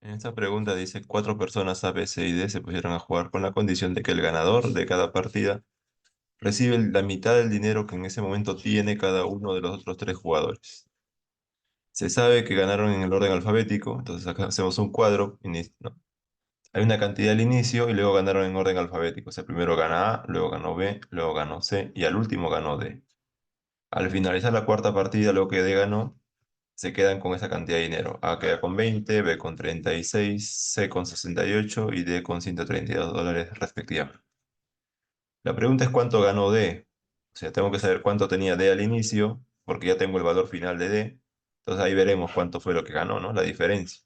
En esta pregunta dice, cuatro personas A, B, C y D se pusieron a jugar con la condición de que el ganador de cada partida recibe la mitad del dinero que en ese momento tiene cada uno de los otros tres jugadores. Se sabe que ganaron en el orden alfabético, entonces acá hacemos un cuadro. ¿No? Hay una cantidad al inicio y luego ganaron en orden alfabético. O sea, primero gana A, luego ganó B, luego ganó C y al último ganó D. Al finalizar la cuarta partida, lo que D ganó, se quedan con esa cantidad de dinero. A queda con 20, B con 36, C con 68 y D con $132 respectivamente. La pregunta es cuánto ganó D. O sea, tengo que saber cuánto tenía D al inicio, porque ya tengo el valor final de D. Entonces ahí veremos cuánto fue lo que ganó, ¿no? La diferencia.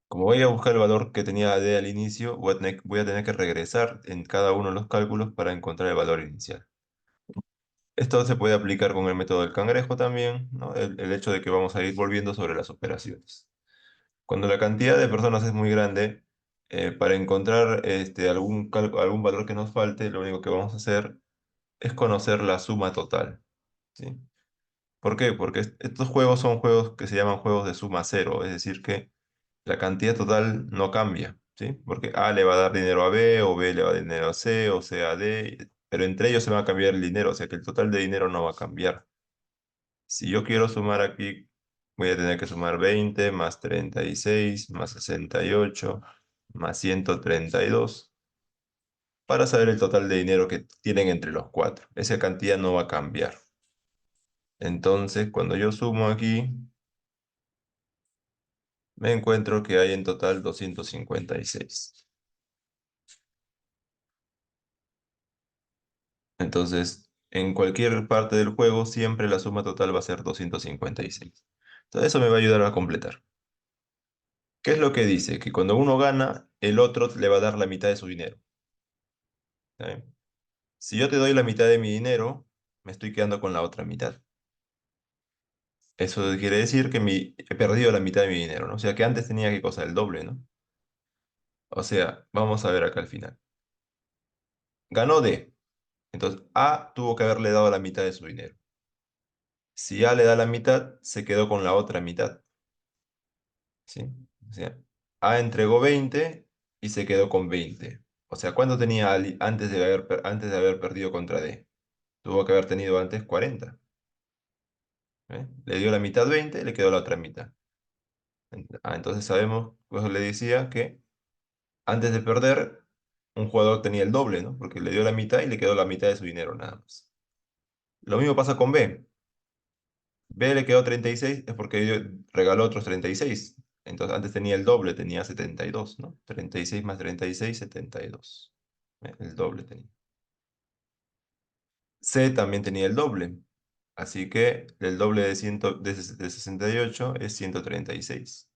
Como voy a buscar el valor que tenía D al inicio, voy a tener que regresar en cada uno de los cálculos para encontrar el valor inicial. Esto se puede aplicar con el método del cangrejo también, ¿no? El hecho de que vamos a ir volviendo sobre las operaciones. Cuando la cantidad de personas es muy grande, para encontrar algún valor que nos falte, lo único que vamos a hacer es conocer la suma total, ¿sí? ¿Por qué? Porque estos juegos son juegos que se llaman juegos de suma cero, es decir, que la cantidad total no cambia, ¿sí? Porque A le va a dar dinero a B, o B le va a dar dinero a C, o C a D, pero entre ellos se va a cambiar el dinero, o sea que el total de dinero no va a cambiar. Si yo quiero sumar aquí, voy a tener que sumar 20 más 36 más 68 más 132 para saber el total de dinero que tienen entre los cuatro. Esa cantidad no va a cambiar. Entonces, cuando yo sumo aquí, me encuentro que hay en total 256. Entonces, en cualquier parte del juego, siempre la suma total va a ser 256. Entonces, eso me va a ayudar a completar. ¿Qué es lo que dice? Que cuando uno gana, el otro le va a dar la mitad de su dinero. ¿Está bien? Si yo te doy la mitad de mi dinero, me estoy quedando con la otra mitad. Eso quiere decir que he perdido la mitad de mi dinero, ¿no? O sea que antes tenía que cosa el doble, ¿no? O sea, vamos a ver acá al final. Ganó D. Entonces A tuvo que haberle dado la mitad de su dinero. Si A le da la mitad, se quedó con la otra mitad, ¿sí? O sea, A entregó 20 y se quedó con 20. O sea, ¿cuánto tenía antes de haber perdido contra D? Tuvo que haber tenido antes 40. ¿Eh? Le dio la mitad 20 y le quedó la otra mitad. Entonces sabemos, pues le decía que antes de perder, un jugador tenía el doble, ¿no? Porque le dio la mitad y le quedó la mitad de su dinero nada más. Lo mismo pasa con B. B le quedó 36, es porque regaló otros 36. Entonces antes tenía el doble, tenía 72, ¿no? 36 más 36, 72. El doble tenía. C también tenía el doble. Así que el doble de 68 es 136.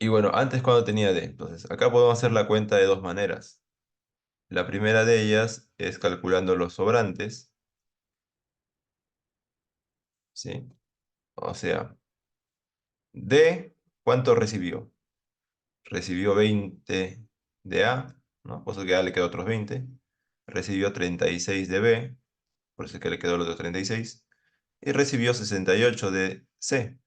Y bueno, antes cuando tenía D. Entonces, acá podemos hacer la cuenta de dos maneras. La primera de ellas es calculando los sobrantes, ¿sí? O sea, D, ¿cuánto recibió? Recibió 20 de A, ¿no? Por eso que A le quedó otros 20. Recibió 36 de B, por eso es que le quedó los otros 36. Y recibió 68 de C.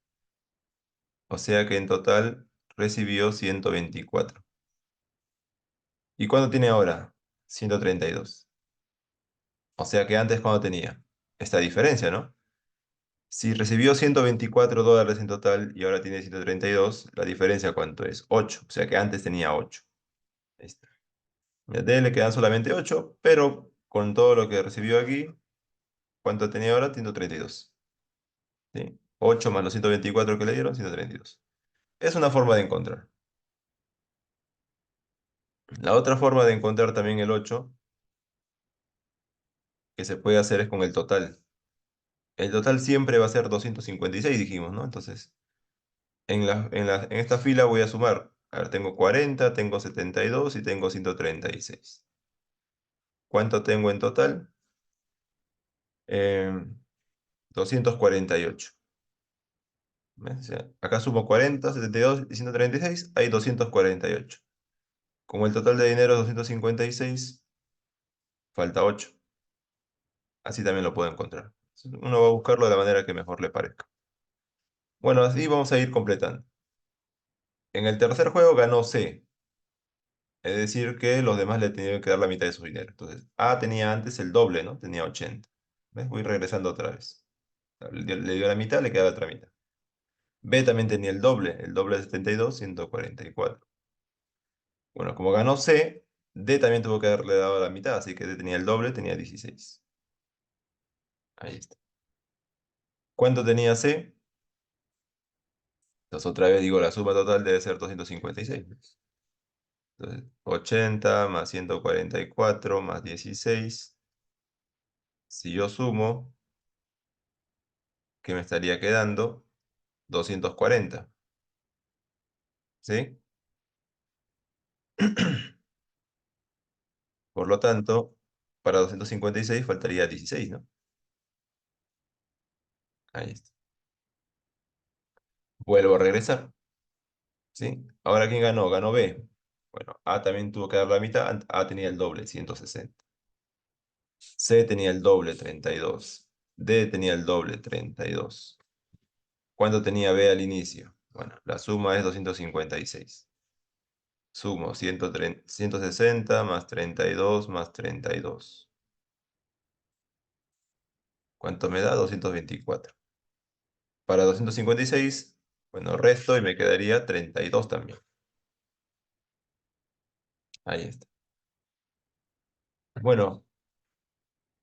O sea que en total recibió 124. ¿Y cuánto tiene ahora? 132. O sea que antes cuando tenía esta diferencia, ¿no? Si recibió $124 en total y ahora tiene 132, la diferencia ¿cuánto es? 8. O sea que antes tenía 8. Ahí está. Y a D le quedan solamente 8, pero con todo lo que recibió aquí, ¿cuánto tenía ahora? 132. ¿Sí? 8 más los 124 que le dieron, 132. Es una forma de encontrar. La otra forma de encontrar también el 8 que se puede hacer es con el total. El total siempre va a ser 256, dijimos, ¿no? Entonces, en esta fila voy a sumar. A ver, tengo 40, tengo 72 y tengo 136. ¿Cuánto tengo en total? 248. ¿Ves? O sea, acá sumo 40, 72 y 136, hay 248. Como el total de dinero es 256, falta 8. Así también lo puedo encontrar. Uno va a buscarlo de la manera que mejor le parezca. Bueno, así vamos a ir completando. En el tercer juego ganó C, es decir, que los demás le tenían que dar la mitad de su dinero. Entonces, A tenía antes el doble, ¿no? Tenía 80. ¿Ves? Voy regresando otra vez. Le dio la mitad, le queda la otra mitad. B también tenía el doble de 72, 144. Bueno, como ganó C, D también tuvo que haberle dado la mitad, así que D tenía el doble, tenía 16. Ahí está. ¿Cuánto tenía C? Entonces otra vez digo, la suma total debe ser 256. Entonces, 80 más 144 más 16. Si yo sumo, ¿qué me estaría quedando? 240. ¿Sí? Por lo tanto, para 256 faltaría 16, ¿no? Ahí está. Vuelvo a regresar. ¿Sí? Ahora, ¿quién ganó? Ganó B. Bueno, A también tuvo que dar la mitad. A tenía el doble, 160. C tenía el doble, 32. D tenía el doble, 32. ¿Cuánto tenía B al inicio? Bueno, la suma es 256. Sumo 130 160 más 32 más 32. ¿Cuánto me da? 224. Para 256, bueno, resto y me quedaría 32 también. Ahí está. Bueno,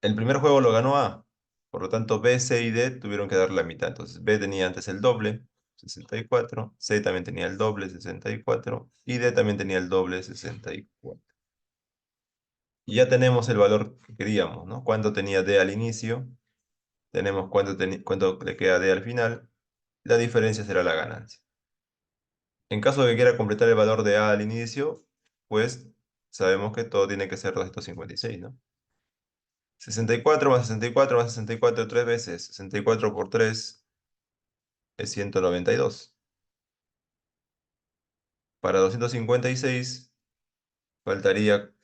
el primer juego lo ganó A. Por lo tanto, B, C y D tuvieron que dar la mitad. Entonces, B tenía antes el doble, 64. C también tenía el doble, 64. Y D también tenía el doble, 64. Y ya tenemos el valor que queríamos, ¿no? ¿Cuánto tenía D al inicio? Tenemos cuánto le queda D al final. La diferencia será la ganancia. En caso de que quiera completar el valor de A al inicio, pues sabemos que todo tiene que ser 256, ¿no? 64 más 64 más 64 tres veces. 64 por 3 es 192. Para 256 faltaría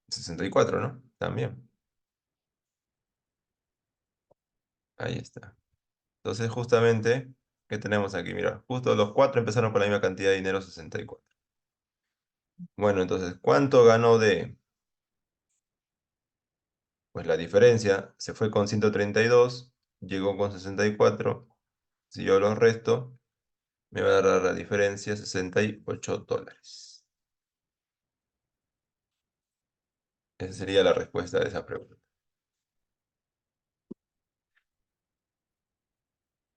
64, ¿no? También. Ahí está. Entonces, justamente, ¿qué tenemos aquí? Mira, justo los cuatro empezaron con la misma cantidad de dinero, 64. Bueno, entonces, ¿cuánto ganó D? Pues la diferencia se fue con 132, llegó con 64. Si yo los resto, me va a dar la diferencia $68. Esa sería la respuesta de esa pregunta.